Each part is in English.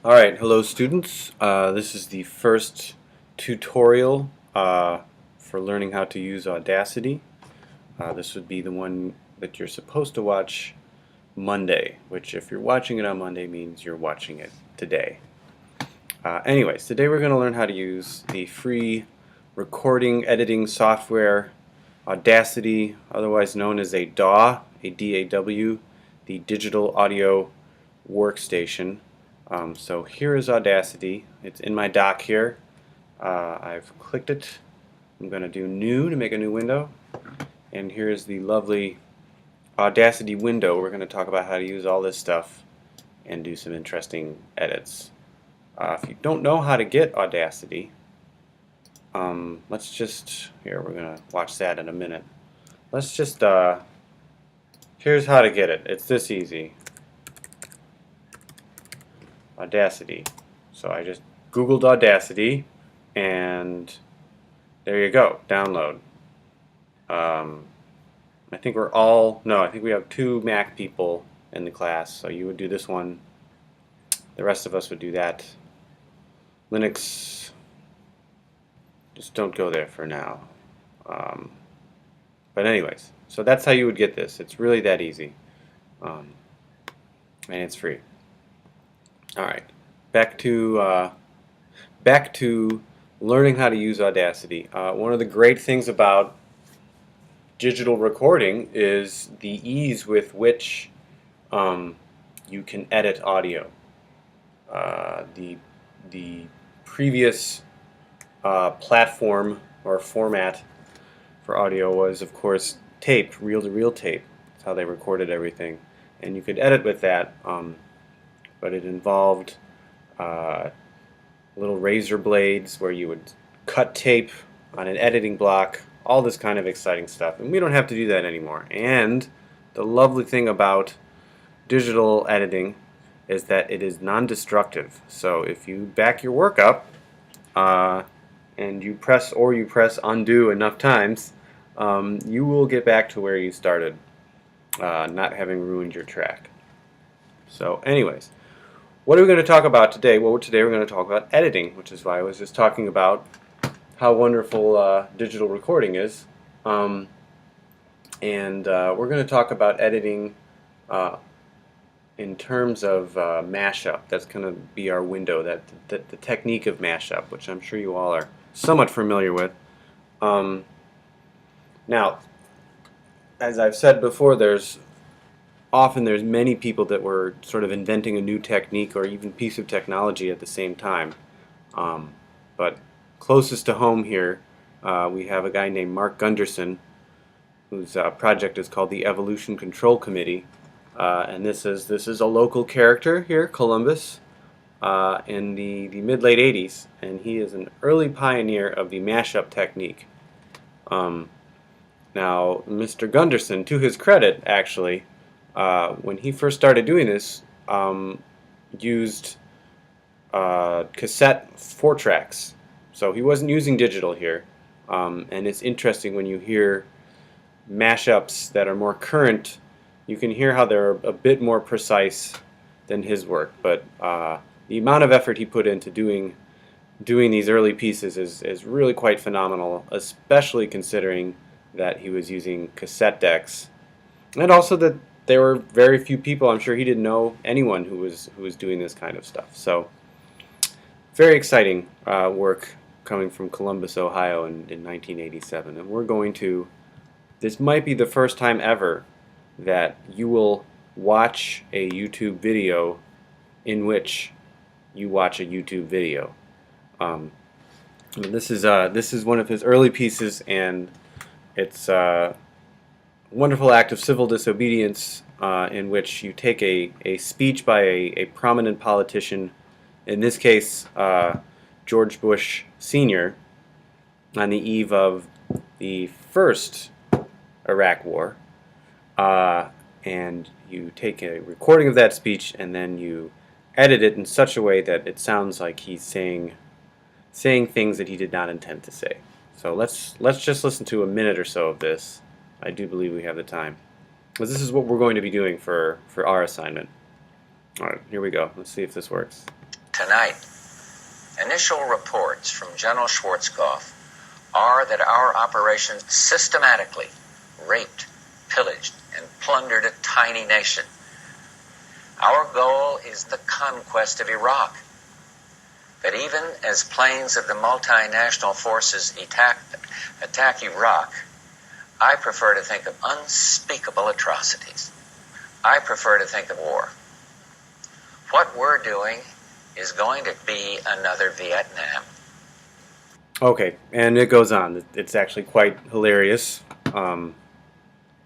Alright, hello students. This is the first tutorial for learning how to use Audacity. This would be the one that you're supposed to watch Monday, which if you're watching it on Monday means you're watching it today. Anyways, today we're going to learn how to use the free recording editing software Audacity, otherwise known as a DAW, a D-A-W, the Digital Audio Workstation. So here is Audacity. It's in my dock here. I've clicked it. I'm going to do New to make a new window. And here's the lovely Audacity window. We're going to talk about how to use all this stuff and do some interesting edits. If you don't know how to get Audacity, let's just, here, we're going to watch that in a minute. Let's just, here's how to get it. It's this easy. Audacity. So I just Googled Audacity and there you go, download. I think we're all, no, I think we have 2 Mac people in the class, so you would do this one, the rest of us would do that. Linux, just don't go there for now. But anyways, so that's how you would get this. It's really that easy, and it's free. Alright, back to learning how to use Audacity. One of the great things about digital recording is the ease with which you can edit audio. The previous platform or format for audio was, of course, tape, reel-to-reel tape. That's how they recorded everything, and you could edit with that. But it involved little razor blades where you would cut tape on an editing block, all this kind of exciting stuff. And we don't have to do that anymore. And the lovely thing about digital editing is that it is non-destructive. So if you back your work up and you press undo enough times, you will get back to where you started, not having ruined your track. So anyways, what are we going to talk about today? Well, today we're going to talk about editing, which is why I was just talking about how wonderful digital recording is. We're going to talk about editing in terms of mashup. That's going to be our window, the technique of mashup, which I'm sure you all are somewhat familiar with. Now, as I've said before, there's many people that were sort of inventing a new technique or even piece of technology at the same time. But closest to home here, we have a guy named Mark Gunderson, whose project is called the Evolution Control Committee. And this is a local character here, Columbus, in the mid-late 80s. And he is an early pioneer of the mashup technique. Now, Mr. Gunderson, to his credit, actually, when he first started doing this, used cassette 4-tracks. So he wasn't using digital here. And it's interesting when you hear mashups that are more current, you can hear how they're a bit more precise than his work. But the amount of effort he put into doing these early pieces is really quite phenomenal, especially considering that he was using cassette decks, and also that there were very few people. I'm sure he didn't know anyone who was doing this kind of stuff. So very exciting work coming from Columbus, Ohio in 1987. And we're going to, this might be the first time ever that you will watch a YouTube video in which you watch a YouTube video. This is one of his early pieces, and it's a wonderful act of civil disobedience in which you take a speech by a prominent politician, in this case George Bush Sr., on the eve of the first Iraq War, and you take a recording of that speech and then you edit it in such a way that it sounds like he's saying things that he did not intend to say. So let's just listen to a minute or so of this. I do believe we have the time, because this is what we're going to be doing for our assignment. Alright, here we go. Let's see if this works. Tonight, initial reports from General Schwarzkopf are that our operations systematically raped, pillaged, and plundered a tiny nation. Our goal is the conquest of Iraq. But even as planes of the multinational forces attack Iraq, I prefer to think of unspeakable atrocities. I prefer to think of war. What we're doing is going to be another Vietnam. Okay, and it goes on. It's actually quite hilarious and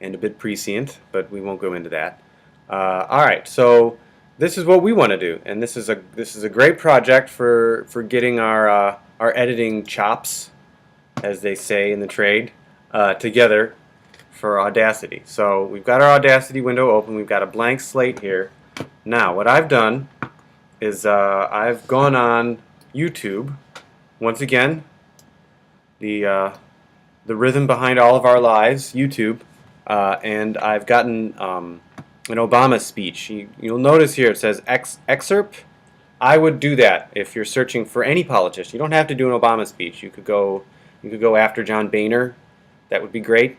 a bit prescient, but we won't go into that. All right, so this is what we want to do, and this is a great project for getting our editing chops, as they say in the trade, together for Audacity. So we've got our Audacity window open. We've got a blank slate here. Now, what I've done is I've gone on YouTube. Once again, the rhythm behind all of our lives, YouTube, and I've gotten an Obama speech. You'll notice here it says excerpt. I would do that if you're searching for any politician. You don't have to do an Obama speech. You could go after John Boehner. That would be great.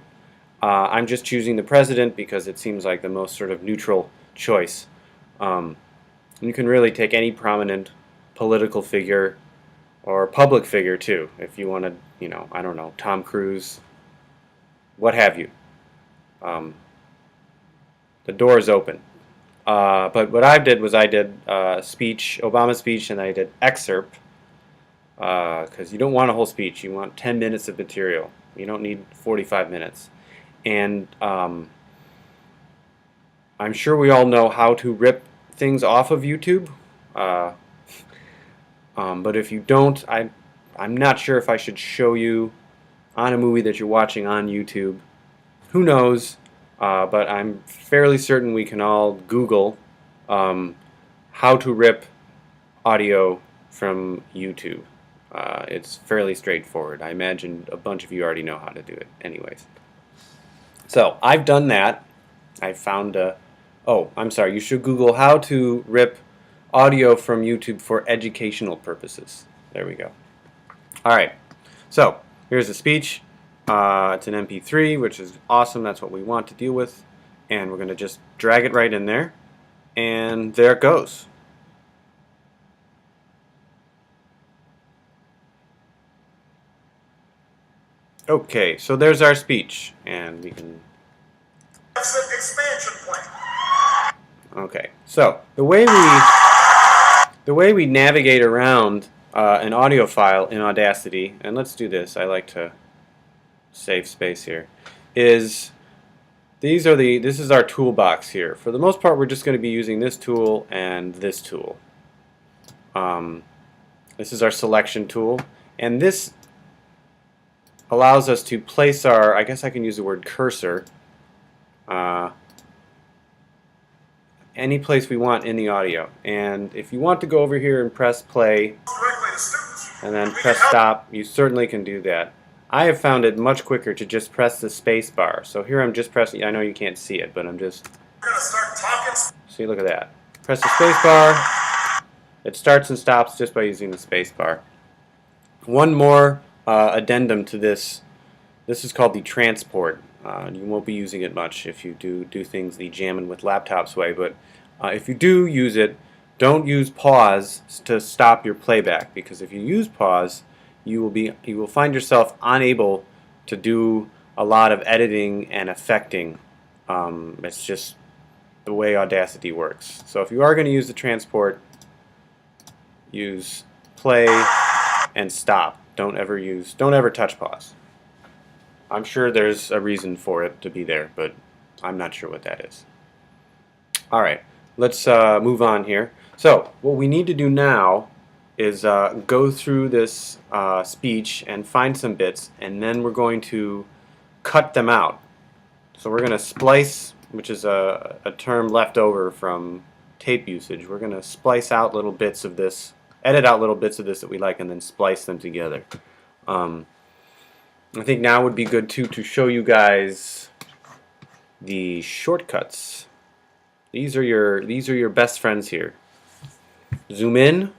I'm just choosing the president because it seems like the most sort of neutral choice. You can really take any prominent political figure or public figure too, if you want to, I don't know, Tom Cruise, what have you. The door is open. But what I did was I did speech, Obama speech, and I did excerpt, because you don't want a whole speech. You want 10 minutes of material. You don't need 45 minutes. And I'm sure we all know how to rip things off of YouTube. But if you don't, I'm not sure if I should show you on a movie that you're watching on YouTube. Who knows? But I'm fairly certain we can all Google how to rip audio from YouTube. It's fairly straightforward. I imagine a bunch of you already know how to do it anyways. So I've done that. I found oh, I'm sorry, you should Google how to rip audio from YouTube for educational purposes. There we go. Alright, so here's the speech. It's an MP3, which is awesome. That's what we want to deal with. And we're going to just drag it right in there. And there it goes. Okay, so there's our speech. And we can... expansion plan. Okay, so the way we navigate around an audio file in Audacity, and let's do this. I like to save space here, is this is our toolbox here. For the most part, we're just going to be using this tool and this tool. This is our selection tool, and this allows us to place our, I guess I can use the word cursor, any place we want in the audio. And if you want to go over here and press play and then press stop, you certainly can do that. I have found it much quicker to just press the space bar. So here I'm just pressing, I know you can't see it, but I'm just, see, look at that. Press the space bar, it starts and stops just by using the space bar. One more addendum to this. This is called the transport. You won't be using it much if you do things the jamming with laptops way, but if you do use it, don't use pause to stop your playback, because if you use pause, you will find yourself unable to do a lot of editing and affecting. It's just the way Audacity works. So if you are going to use the transport, use play and stop. Don't ever touch pause. I'm sure there's a reason for it to be there, but I'm not sure what that is. Alright, let's move on here. So what we need to do now is go through this speech and find some bits, and then we're going to cut them out. So we're going to splice, which is a term left over from tape usage. We're going to splice out little bits of this, edit out little bits of this that we like, and then splice them together. I think now would be good too to show you guys the shortcuts. These are your best friends here. Zoom in,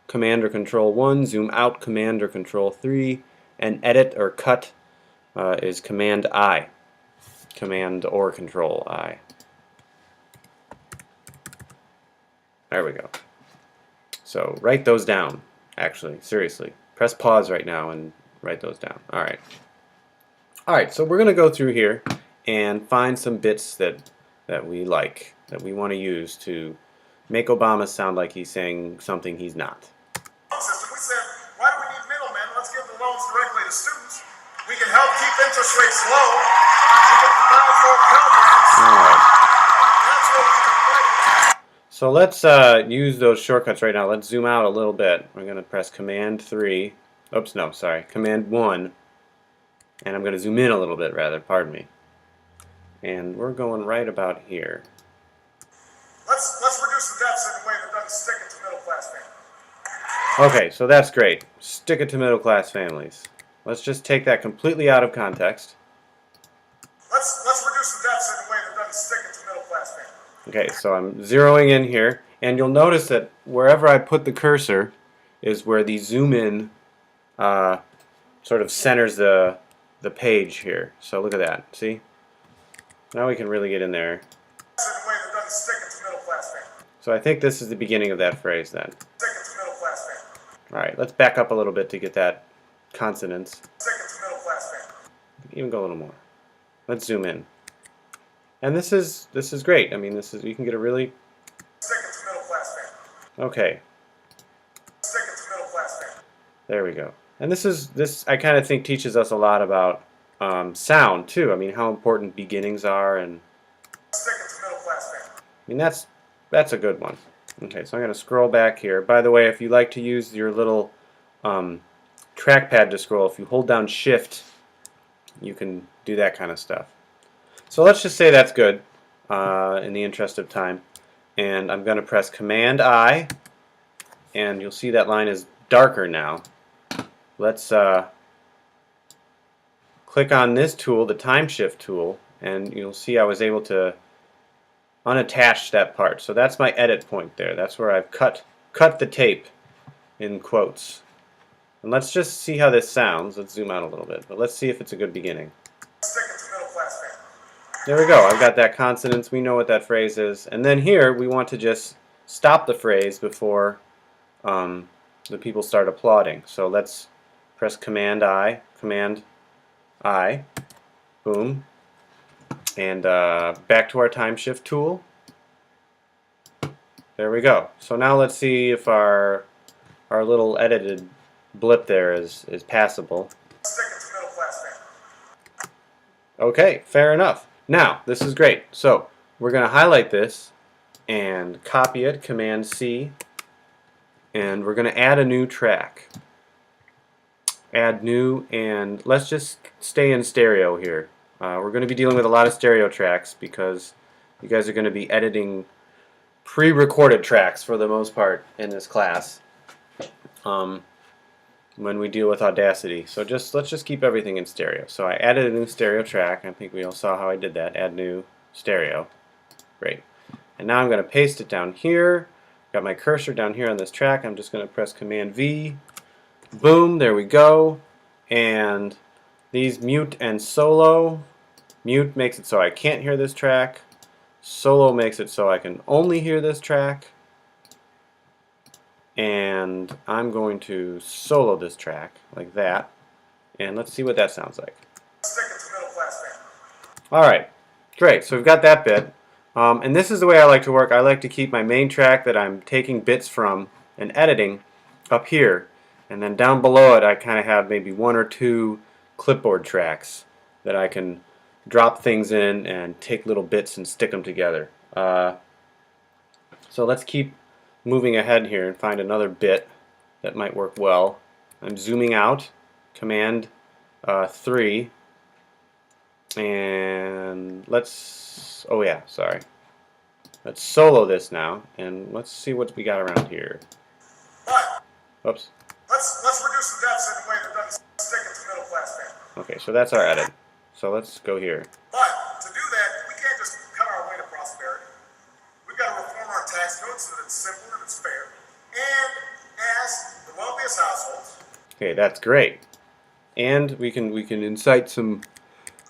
Command or Control 1, zoom out Command or Control 3, and edit or cut is Command I. Command or Control I. There we go. So write those down, actually, seriously. Press pause right now and write those down. Alright. Alright, so we're going to go through here and find some bits that we like, that we want to use to make Obama sound like he's saying something he's not. System. We said, why do we need middlemen? Let's give the loans directly to students. We can help keep interest rates low. We can provide more Pell Grants. Alright. That's what we've been fighting. So let's use those shortcuts right now. Let's zoom out a little bit. We're going to press Command 3. Oops, no, sorry. Command 1. And I'm going to zoom in a little bit, rather. Pardon me. And we're going right about here. Let's reduce the deficit in a way that doesn't stick it to middle class families. Okay, so that's great. Stick it to middle class families. Let's just take that completely out of context. Let's reduce the deficit in a way that doesn't stick it to middle class families. Okay, so I'm zeroing in here, and you'll notice that wherever I put the cursor is where the zoom in sort of centers the page here. So look at that. See? Now we can really get in there. In a way that doesn't stick it to middle class families. So I think this is the beginning of that phrase then. Stick it to middle class families. Alright, let's back up a little bit to get that consonance. Stick it to middle class families. Even go a little more. Let's zoom in. And this is great. I mean, you can get a really Stick it to middle class families. okay. Stick it to middle class families. There we go. And this I kind of think teaches us a lot about sound too. I mean, how important beginnings are, and Stick it to middle class families. I mean that's a good one. Okay, so I'm going to scroll back here. By the way, if you like to use your little trackpad to scroll, if you hold down Shift, you can do that kind of stuff. So let's just say that's good in the interest of time. And I'm going to press Command I, and you'll see that line is darker now. Let's click on this tool, the Time Shift tool, and you'll see I was able to unattach that part. So that's my edit point there. That's where I've cut the tape in quotes. And let's just see how this sounds. Let's zoom out a little bit, but let's see if it's a good beginning. Stick it to middle class families. There we go. I've got that consonance. We know what that phrase is. And then here we want to just stop the phrase before the people start applauding. So let's press Command I, boom, and back to our Time Shift tool. There we go. So now let's see if our little edited blip there is passable. Stick it to middle class families. Okay, fair enough. Now, this is great. So, we're going to highlight this and copy it, Command C, and we're going to add a new track. Add new, and let's just stay in stereo here. We're going to be dealing with a lot of stereo tracks because you guys are going to be editing pre-recorded tracks for the most part in this class when we deal with Audacity. So let's just keep everything in stereo. So I added a new stereo track. I think we all saw how I did that. Add new stereo. Great. And now I'm going to paste it down here. Got my cursor down here on this track. I'm just going to press Command V. Boom, there we go. And these mute and solo. Mute makes it so I can't hear this track. Solo makes it so I can only hear this track. And I'm going to solo this track like that. And let's see what that sounds like. Stick it to middle class families. Alright, great. So we've got that bit. And this is the way I like to work. I like to keep my main track that I'm taking bits from and editing up here. And then down below it I kind of have maybe one or two clipboard tracks that I can drop things in and take little bits and stick them together. So let's keep moving ahead here and find another bit that might work well. I'm zooming out, Command 3, and let's solo this now, and let's see what we got around here. But Oops. let's reduce the deficit in a way that doesn't stick it to middle class families. Okay, so that's our edit. So let's go here. But to do that, we can't just cut our way to prosperity. We've got to reform our tax code so that it's simple and it's fair. And as Okay, that's great. And we can incite some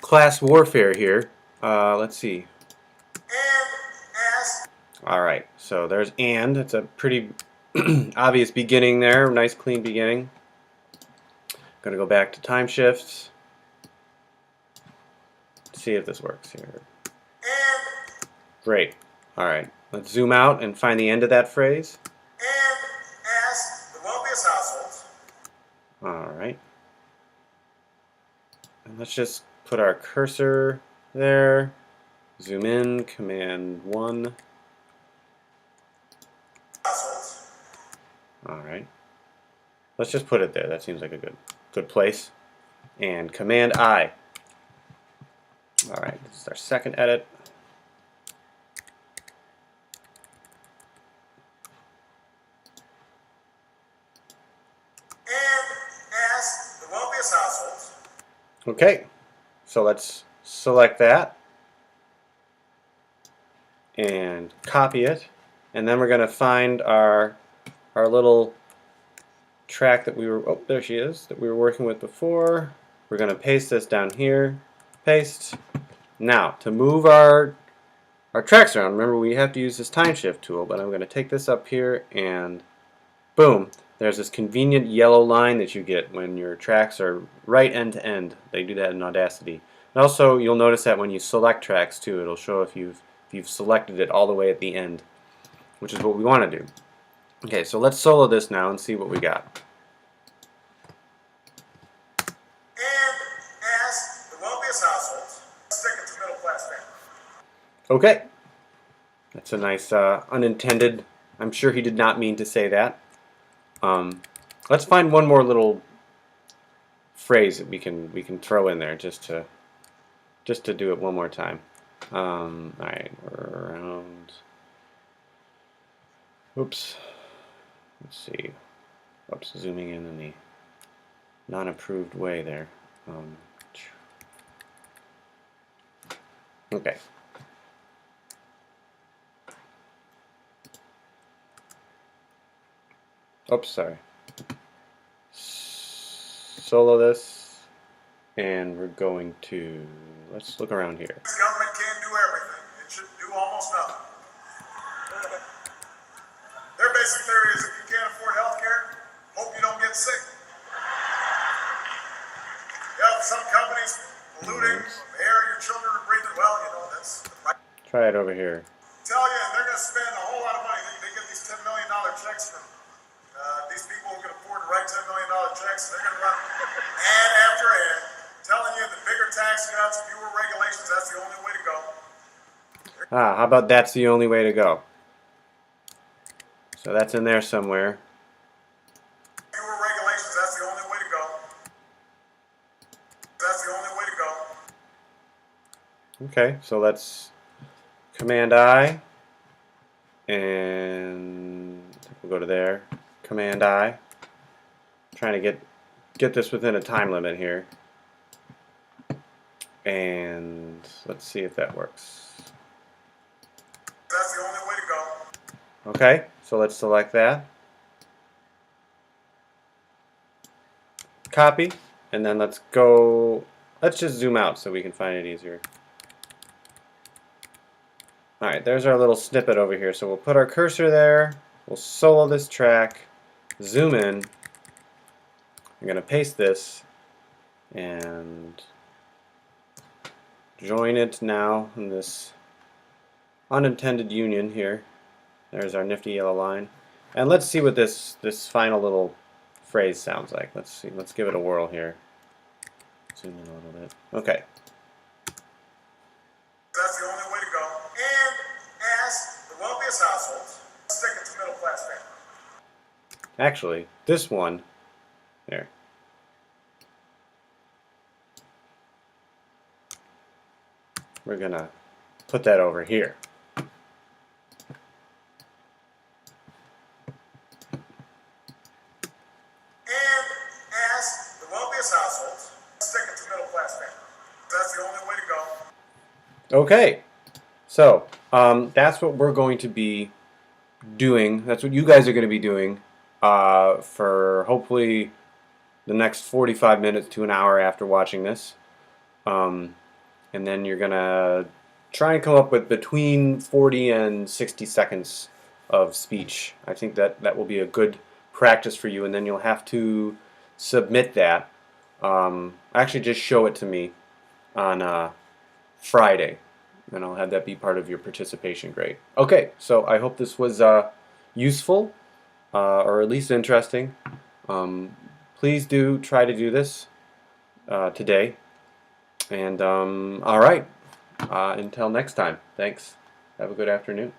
class warfare here. Let's see. And as. All right, so there's and. It's a pretty obvious beginning there. Nice clean beginning. Going to go back to time shifts. See if this works here. And. Great. All right, let's zoom out and find the end of that phrase. And as the wealthiest households. All right. And let's just put our cursor there. Zoom in, Command 1. Households. All right. Let's just put it there. That seems like a good place. And Command I. All right, this is our second edit. And as the wealthiest households. Okay, so let's select that and copy it, and then we're going to find our little track that we were, oh, there she is, that we were working with before. We're going to paste this down here, paste. Now, to move our tracks around, remember we have to use this time shift tool, but I'm going to take this up here and boom, there's this convenient yellow line that you get when your tracks are right end to end. They do that in Audacity. And also, you'll notice that when you select tracks too, it'll show if you've selected it all the way at the end, which is what we want to do. Okay, so let's solo this now and see what we got. And as the wealthiest households. Stick it to middle class family. Okay, that's a nice unintended. I'm sure he did not mean to say that. Let's find one more little phrase that we can throw in there just to do it one more time. All right, we're around. Oops. Let's see. Oops, zooming in the non-approved way there. Okay. Oops, sorry. Solo this, and we're going to, let's look around here. This government can't do everything. It should do almost nothing. Their basic theory is if you can't afford health care, hope you don't get sick. Yeah, some companies polluting the air your children are breathing. Well, you know, that's right. Try it over here. Tell you, they're going to spend a whole lot of money. They get these $10 million checks from these people who can afford to write $10 million checks. They're going to run ad after ad, telling you the bigger tax cuts, fewer regulations, that's the only way to go. How about that's the only way to go? So that's in there somewhere. Fewer regulations, that's the only way to go. That's the only way to go. Okay, so let's Command I, and we'll go to there. Command I. Trying to get this within a time limit here. And let's see if that works. That's the only way to go. Okay, so let's select that. Copy, and then let's just zoom out so we can find it easier. Alright, there's our little snippet over here. So we'll put our cursor there, we'll solo this track, zoom in, I'm going to paste this, and join it now in this unintended union here. There's our nifty yellow line. And let's see what this final little phrase sounds like. Let's see. Let's give it a whirl here. Zoom in a little bit. Okay. That's the only way to go. And as the wealthiest households, stick it to middle class family. Actually, this one, there. We're going to put that over here. And as the wealthiest households, stick it to middle class family. That's the only way to go. Okay, so that's what we're going to be doing. That's what you guys are going to be doing for hopefully the next 45 minutes to an hour after watching this. And then you're going to try and come up with between 40 and 60 seconds of speech. I think that will be a good practice for you, and then you'll have to submit that. Actually, just show it to me on Friday, and I'll have that be part of your participation grade. Okay, so I hope this was useful, or at least interesting. Please do try to do this today. And all right, until next time, thanks. Have a good afternoon.